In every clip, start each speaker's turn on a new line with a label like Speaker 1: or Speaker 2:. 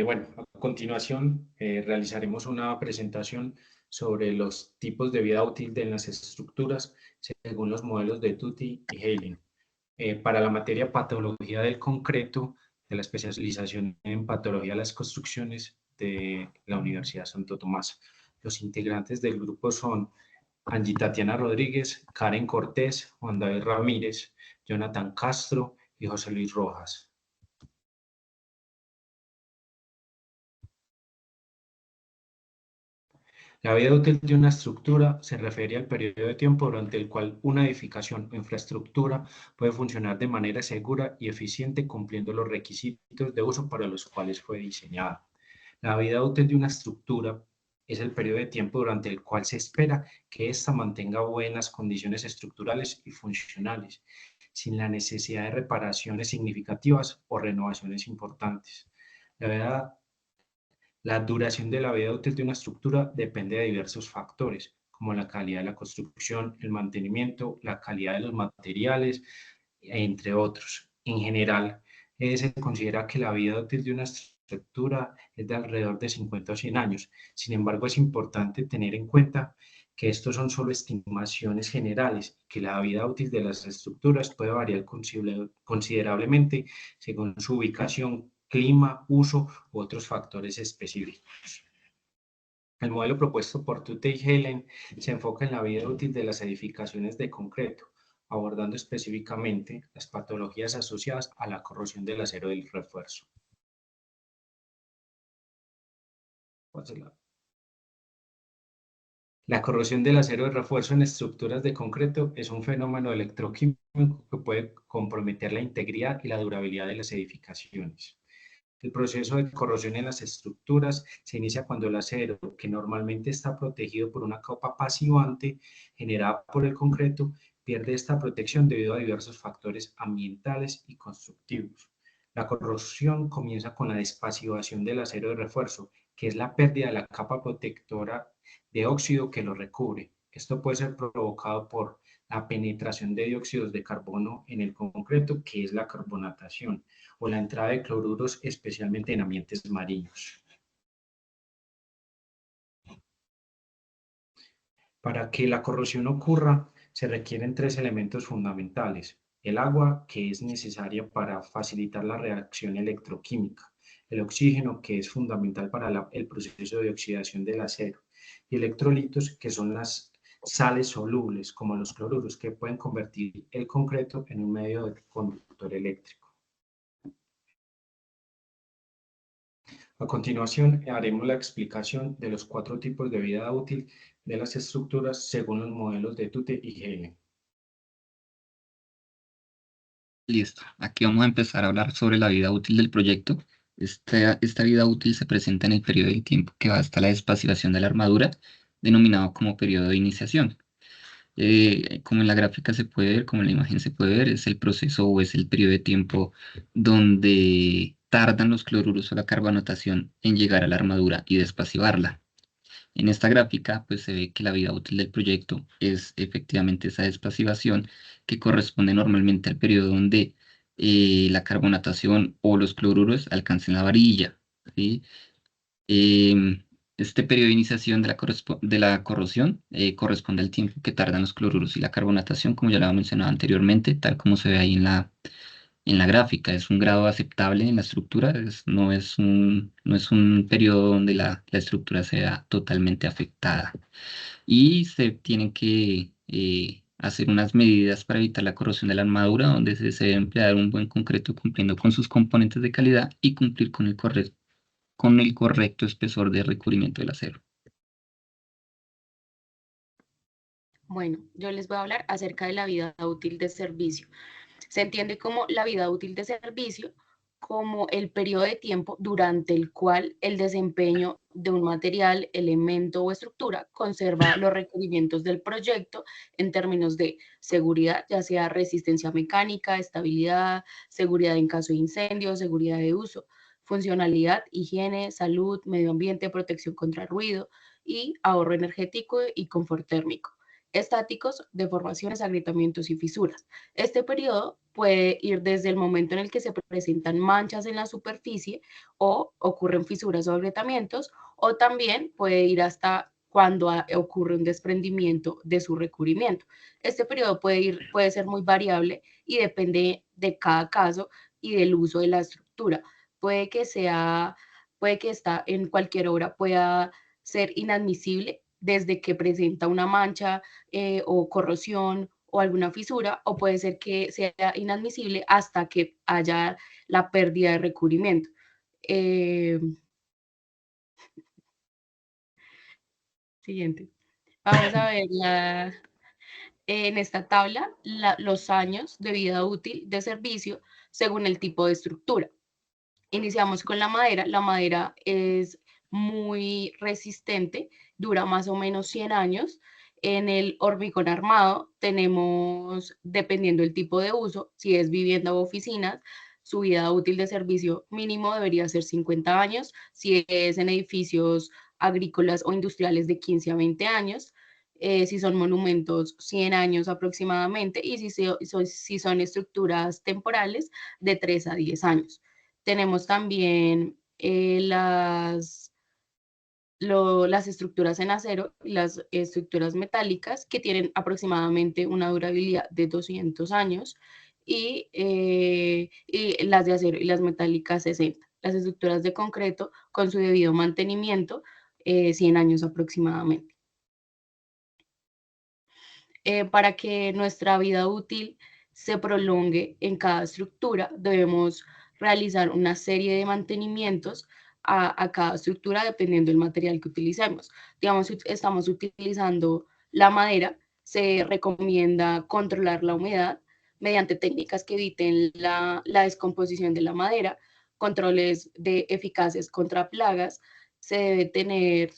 Speaker 1: Bueno, a continuación realizaremos una presentación sobre los tipos de vida útil de las estructuras según los modelos de Tutti y Heylen. Para la materia patología del concreto, de la especialización en patología de las construcciones de la Universidad Santo Tomás. Los integrantes del grupo son Angie Tatiana Rodríguez, Karen Cortés, Juan David Ramírez, Jonathan Castro y José Luis Rojas. La vida útil de una estructura se refiere al periodo de tiempo durante el cual una edificación o infraestructura puede funcionar de manera segura y eficiente cumpliendo los requisitos de uso para los cuales fue diseñada. La vida útil de una estructura es el periodo de tiempo durante el cual se espera que ésta mantenga buenas condiciones estructurales y funcionales, sin la necesidad de reparaciones significativas o renovaciones importantes. La duración de la vida útil de una estructura depende de diversos factores, como la calidad de la construcción, el mantenimiento, la calidad de los materiales, entre otros. En general, se considera que la vida útil de una estructura es de alrededor de 50 o 100 años. Sin embargo, es importante tener en cuenta que estos son solo estimaciones generales, que la vida útil de las estructuras puede variar considerablemente según su ubicación, clima, uso u otros factores específicos. El modelo propuesto por Tutte y Heylen se enfoca en la vida útil de las edificaciones de concreto, abordando específicamente las patologías asociadas a la corrosión del acero del refuerzo. La corrosión del acero de refuerzo en estructuras de concreto es un fenómeno electroquímico que puede comprometer la integridad y la durabilidad de las edificaciones. El proceso de corrosión en las estructuras se inicia cuando el acero, que normalmente está protegido por una capa pasivante generada por el concreto, pierde esta protección debido a diversos factores ambientales y constructivos. La corrosión comienza con la despasivación del acero de refuerzo, que es la pérdida de la capa protectora de óxido que lo recubre. Esto puede ser provocado por la penetración de dióxidos de carbono en el concreto, que es la carbonatación, o la entrada de cloruros, especialmente en ambientes marinos. Para que la corrosión ocurra, se requieren tres elementos fundamentales. El agua, que es necesaria para facilitar la reacción electroquímica. El oxígeno, que es fundamental para el proceso de oxidación del acero. Y electrolitos, que son las sales solubles, como los cloruros, que pueden convertir el concreto en un medio de conductor eléctrico. A continuación, haremos la explicación de los 4 tipos de vida útil de las estructuras según los modelos de Tutte y Heylen.
Speaker 2: Listo, aquí vamos a empezar a hablar sobre la vida útil del proyecto. Esta vida útil se presenta en el periodo de tiempo que va hasta la despasivación de la armadura, denominado como periodo de iniciación. Como en la gráfica se puede ver, como en la imagen se puede ver, es el proceso o es el periodo de tiempo donde tardan los cloruros o la carbonatación en llegar a la armadura y despasivarla. En esta gráfica, pues se ve que la vida útil del proyecto es efectivamente esa despasivación que corresponde normalmente al periodo donde la carbonatación o los cloruros alcancen la varilla, ¿sí? Este periodo de iniciación de la corrosión corresponde al tiempo que tardan los cloruros y la carbonatación, como ya lo había mencionado anteriormente, tal como se ve ahí en la gráfica. Es un grado aceptable en la estructura, no es un periodo donde la estructura sea totalmente afectada. Y se tienen que hacer unas medidas para evitar la corrosión de la armadura, donde se debe emplear un buen concreto cumpliendo con sus componentes de calidad y cumplir con con el correcto espesor de recubrimiento del acero.
Speaker 3: Bueno, yo les voy a hablar acerca de la vida útil de servicio. Se entiende como la vida útil de servicio como el periodo de tiempo durante el cual el desempeño de un material, elemento o estructura conserva los requerimientos del proyecto en términos de seguridad, ya sea resistencia mecánica, estabilidad, seguridad en caso de incendio, seguridad de uso, funcionalidad, higiene, salud, medio ambiente, protección contra ruido y ahorro energético y confort térmico. Estáticos, deformaciones, agrietamientos y fisuras. Este periodo puede ir desde el momento en el que se presentan manchas en la superficie o ocurren fisuras o agrietamientos, o también puede ir hasta cuando ocurre un desprendimiento de su recubrimiento. Este periodo puede ser muy variable y depende de cada caso y del uso de la estructura. Puede que esta en cualquier obra pueda ser inadmisible desde que presenta una mancha o corrosión o alguna fisura, o puede ser que sea inadmisible hasta que haya la pérdida de recubrimiento. Siguiente. Vamos a ver en esta tabla los años de vida útil de servicio según el tipo de estructura. Iniciamos con la madera. La madera es muy resistente, dura más o menos 100 años. En el hormigón armado tenemos, dependiendo del tipo de uso, si es vivienda o oficinas, su vida útil de servicio mínimo debería ser 50 años, si es en edificios agrícolas o industriales de 15 a 20 años, si son monumentos 100 años aproximadamente y si son estructuras temporales de 3 a 10 años. Tenemos también las estructuras en acero y las estructuras metálicas que tienen aproximadamente una durabilidad de 200 años y las de acero y las metálicas 60. Las estructuras de concreto con su debido mantenimiento 100 años aproximadamente. Para que nuestra vida útil se prolongue en cada estructura, debemos realizar una serie de mantenimientos a cada estructura dependiendo del material que utilicemos. Digamos, si estamos utilizando la madera, se recomienda controlar la humedad mediante técnicas que eviten la descomposición de la madera, controles eficaces contra plagas. Se debe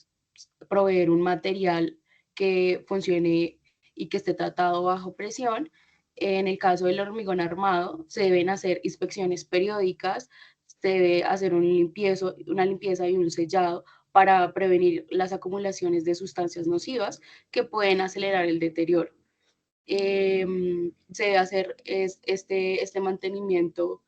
Speaker 3: proveer un material que funcione y que esté tratado bajo presión. En el caso del hormigón armado, se deben hacer inspecciones periódicas, se debe hacer una limpieza y un sellado para prevenir las acumulaciones de sustancias nocivas que pueden acelerar el deterioro. Se debe hacer este mantenimiento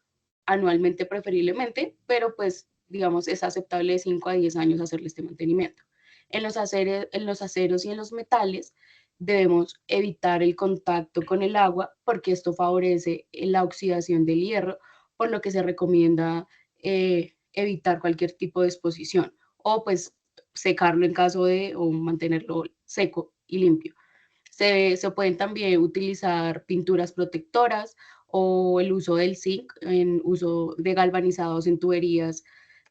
Speaker 3: anualmente preferiblemente, pero pues digamos es aceptable de 5 a 10 años hacerle este mantenimiento. En los aceros y en los metales debemos evitar el contacto con el agua porque esto favorece la oxidación del hierro, por lo que se recomienda evitar cualquier tipo de exposición o pues secarlo en caso de o mantenerlo seco y limpio. Se pueden también utilizar pinturas protectoras o el uso del zinc en uso de galvanizados en tuberías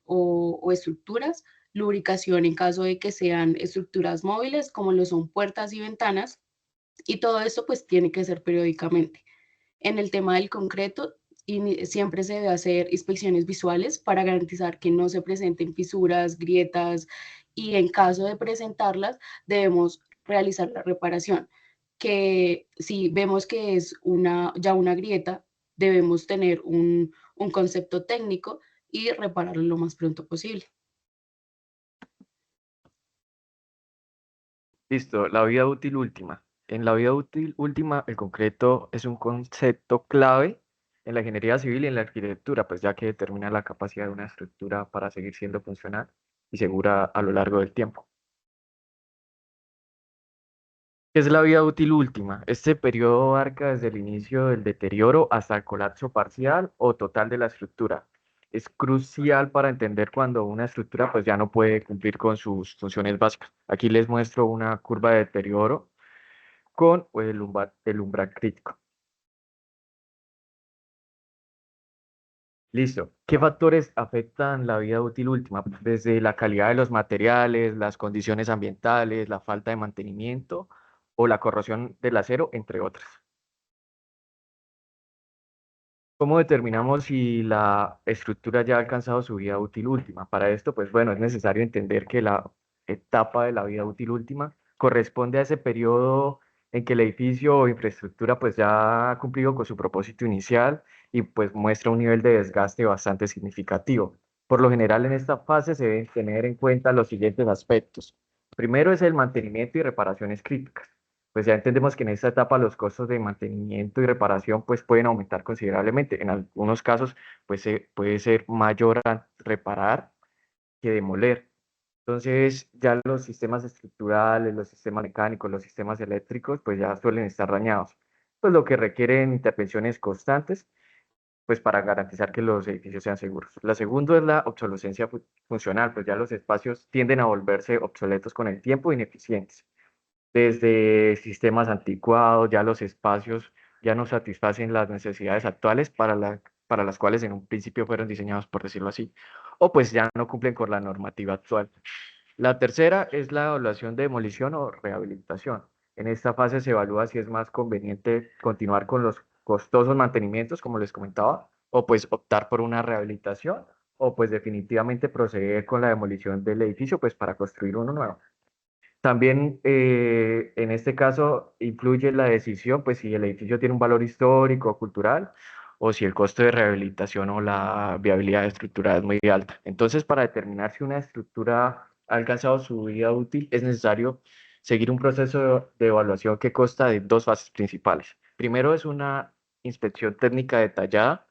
Speaker 3: o estructuras, lubricación en caso de que sean estructuras móviles como lo son puertas y ventanas, y todo esto pues tiene que ser periódicamente. En el tema del concreto, siempre se debe hacer inspecciones visuales para garantizar que no se presenten fisuras, grietas y en caso de presentarlas debemos realizar la reparación, que si vemos que es ya una grieta, debemos tener un concepto técnico y repararlo lo más pronto posible.
Speaker 4: Listo, la vida útil última. En la vida útil última, el concreto es un concepto clave en la ingeniería civil y en la arquitectura, pues ya que determina la capacidad de una estructura para seguir siendo funcional y segura a lo largo del tiempo. ¿Qué es la vida útil última? Este periodo abarca desde el inicio del deterioro hasta el colapso parcial o total de la estructura. Es crucial para entender cuando una estructura pues ya no puede cumplir con sus funciones básicas. Aquí les muestro una curva de deterioro con el umbral crítico. Listo. ¿Qué factores afectan la vida útil última? Desde la calidad de los materiales, las condiciones ambientales, la falta de mantenimiento o la corrosión del acero, entre otras. ¿Cómo determinamos si la estructura ya ha alcanzado su vida útil última? Para esto, pues bueno, es necesario entender que la etapa de la vida útil última corresponde a ese periodo en que el edificio o infraestructura pues ya ha cumplido con su propósito inicial y pues muestra un nivel de desgaste bastante significativo. Por lo general, en esta fase se deben tener en cuenta los siguientes aspectos. Primero es el mantenimiento y reparaciones críticas. pues ya entendemos que en esta etapa los costos de mantenimiento y reparación pues pueden aumentar considerablemente. En algunos casos pues puede ser mayor a reparar que demoler. Entonces ya los sistemas estructurales, los sistemas mecánicos, los sistemas eléctricos pues ya suelen estar dañados, pues lo que requieren intervenciones constantes pues para garantizar que los edificios sean seguros. La segunda es la obsolescencia funcional, pues ya los espacios tienden a volverse obsoletos con el tiempo, ineficientes. Desde sistemas anticuados, ya los espacios ya no satisfacen las necesidades actuales para las cuales en un principio fueron diseñados, por decirlo así, o pues ya no cumplen con la normativa actual. La tercera es la evaluación de demolición o rehabilitación. En esta fase se evalúa si es más conveniente continuar con los costosos mantenimientos, como les comentaba, o pues optar por una rehabilitación, o pues definitivamente proceder con la demolición del edificio, pues para construir uno nuevo. También en este caso influye la decisión, pues si el edificio tiene un valor histórico o cultural, o si el costo de rehabilitación o la viabilidad estructural es muy alta. Entonces, para determinar si una estructura ha alcanzado su vida útil, es necesario seguir un proceso de evaluación que consta de dos fases principales. Primero es una inspección técnica detallada.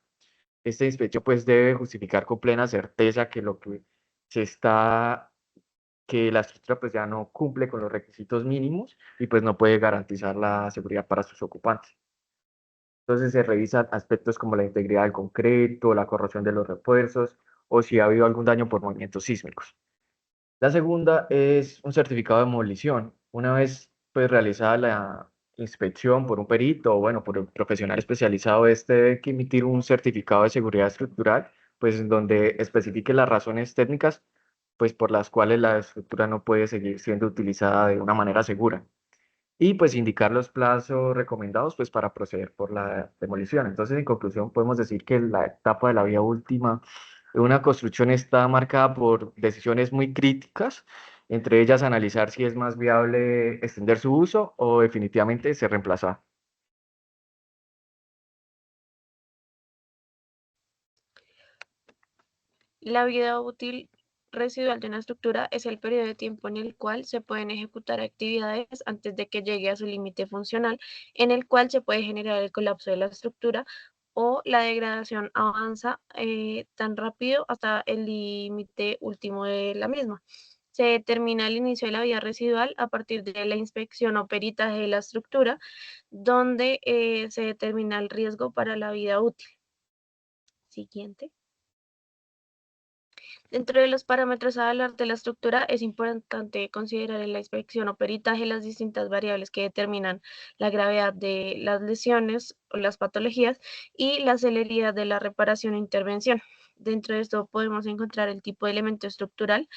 Speaker 4: Esta inspección pues debe justificar con plena certeza que lo que se está que la estructura pues ya no cumple con los requisitos mínimos y pues no puede garantizar la seguridad para sus ocupantes. Entonces se revisan aspectos como la integridad del concreto, la corrosión de los refuerzos o si ha habido algún daño por movimientos sísmicos. La segunda es un certificado de demolición. Una vez pues realizada la inspección por un perito o bueno, por un profesional especializado, este debe que emitir un certificado de seguridad estructural, pues en donde especifique las razones técnicas pues por las cuales la estructura no puede seguir siendo utilizada de una manera segura. Y pues indicar los plazos recomendados pues para proceder por la demolición. Entonces, en conclusión, podemos decir que la etapa de la vía última de una construcción está marcada por decisiones muy críticas, entre ellas analizar si es más viable extender su uso o definitivamente ser reemplazada.
Speaker 5: La vida útil residual de una estructura es el periodo de tiempo en el cual se pueden ejecutar actividades antes de que llegue a su límite funcional, en el cual se puede generar el colapso de la estructura o la degradación avanza tan rápido hasta el límite último de la misma. Se determina el inicio de la vida residual a partir de la inspección o peritaje de la estructura, donde se determina el riesgo para la vida útil. Siguiente. Dentro de los parámetros a evaluar de la estructura, es importante considerar en la inspección o peritaje las distintas variables que determinan la gravedad de las lesiones o las patologías y la celeridad de la reparación o intervención. Dentro de esto podemos encontrar el tipo de elemento estructural,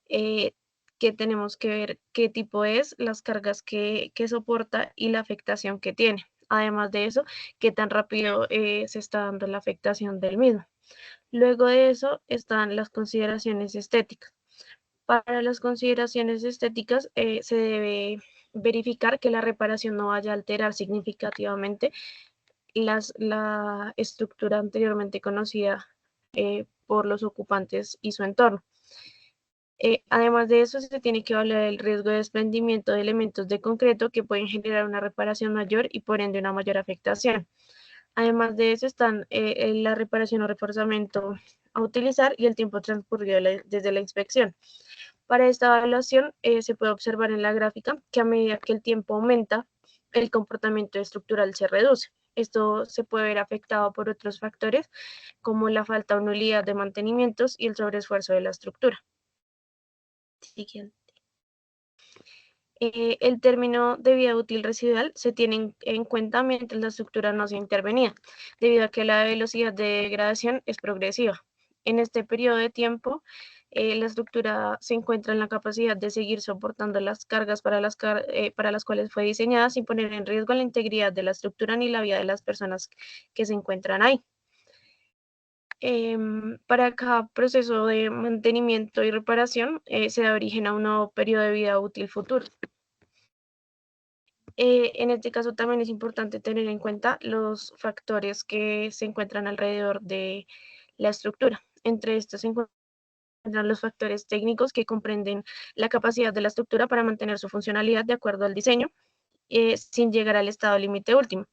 Speaker 5: eh, que tenemos que ver qué tipo es, las cargas que soporta y la afectación que tiene. Además de eso, qué tan rápido se está dando la afectación del mismo. Luego de eso están las consideraciones estéticas. Para las consideraciones estéticas se debe verificar que la reparación no vaya a alterar significativamente la estructura anteriormente conocida por los ocupantes y su entorno. Además de eso, se tiene que evaluar el riesgo de desprendimiento de elementos de concreto que pueden generar una reparación mayor y por ende una mayor afectación. Además de eso están la reparación o reforzamiento a utilizar y el tiempo transcurrido desde la inspección. Para esta evaluación se puede observar en la gráfica que a medida que el tiempo aumenta, el comportamiento estructural se reduce. Esto se puede ver afectado por otros factores como la falta o nulidad de mantenimientos y el sobreesfuerzo de la estructura. Siguiente. El término de vida útil residual se tiene en cuenta mientras la estructura no se intervenía, debido a que la velocidad de degradación es progresiva. En este periodo de tiempo, la estructura se encuentra en la capacidad de seguir soportando las cargas para las cuales fue diseñada sin poner en riesgo la integridad de la estructura ni la vida de las personas que se encuentran ahí. Para cada proceso de mantenimiento y reparación se da origen a un nuevo periodo de vida útil futuro. En este caso también es importante tener en cuenta los factores que se encuentran alrededor de la estructura. Entre estos se encuentran los factores técnicos que comprenden la capacidad de la estructura para mantener su funcionalidad de acuerdo al diseño sin llegar al estado límite último.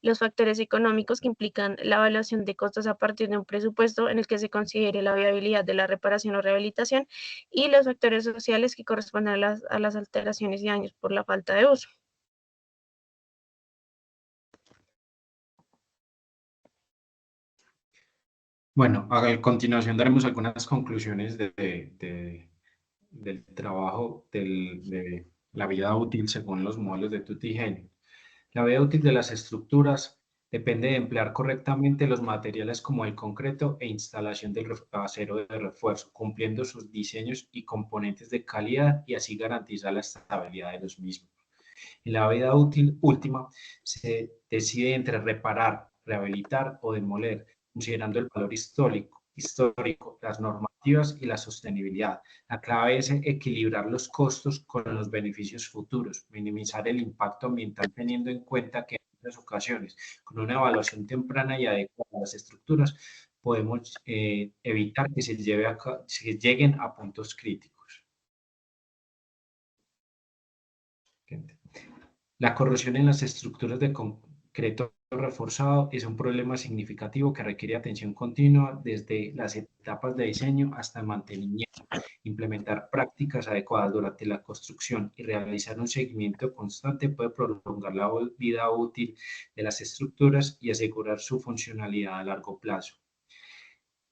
Speaker 5: Los factores económicos que implican la evaluación de costos a partir de un presupuesto en el que se considere la viabilidad de la reparación o rehabilitación, y los factores sociales que corresponden a las alteraciones y daños por la falta de uso.
Speaker 1: Bueno, a continuación daremos algunas conclusiones del trabajo de la vida útil según los modelos de Tutti y Hennig. La vida útil de las estructuras depende de emplear correctamente los materiales como el concreto e instalación del acero de refuerzo, cumpliendo sus diseños y componentes de calidad y así garantizar la estabilidad de los mismos. En la vida útil última se decide entre reparar, rehabilitar o demoler, considerando el valor histórico, las normativas y la sostenibilidad. La clave es equilibrar los costos con los beneficios futuros, minimizar el impacto ambiental teniendo en cuenta que en muchas ocasiones, con una evaluación temprana y adecuada de las estructuras, podemos evitar que se lleguen a puntos críticos. La corrosión en las estructuras de concreto reforzado es un problema significativo que requiere atención continua desde las etapas de diseño hasta el mantenimiento. Implementar prácticas adecuadas durante la construcción y realizar un seguimiento constante puede prolongar la vida útil de las estructuras y asegurar su funcionalidad a largo plazo.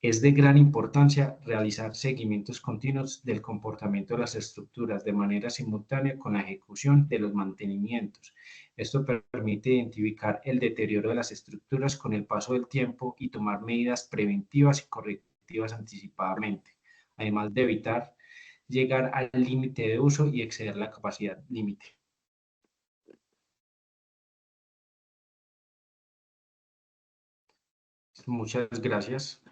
Speaker 1: Es de gran importancia realizar seguimientos continuos del comportamiento de las estructuras de manera simultánea con la ejecución de los mantenimientos. Esto permite identificar el deterioro de las estructuras con el paso del tiempo y tomar medidas preventivas y correctivas anticipadamente, además de evitar llegar al límite de uso y exceder la capacidad límite. Muchas gracias.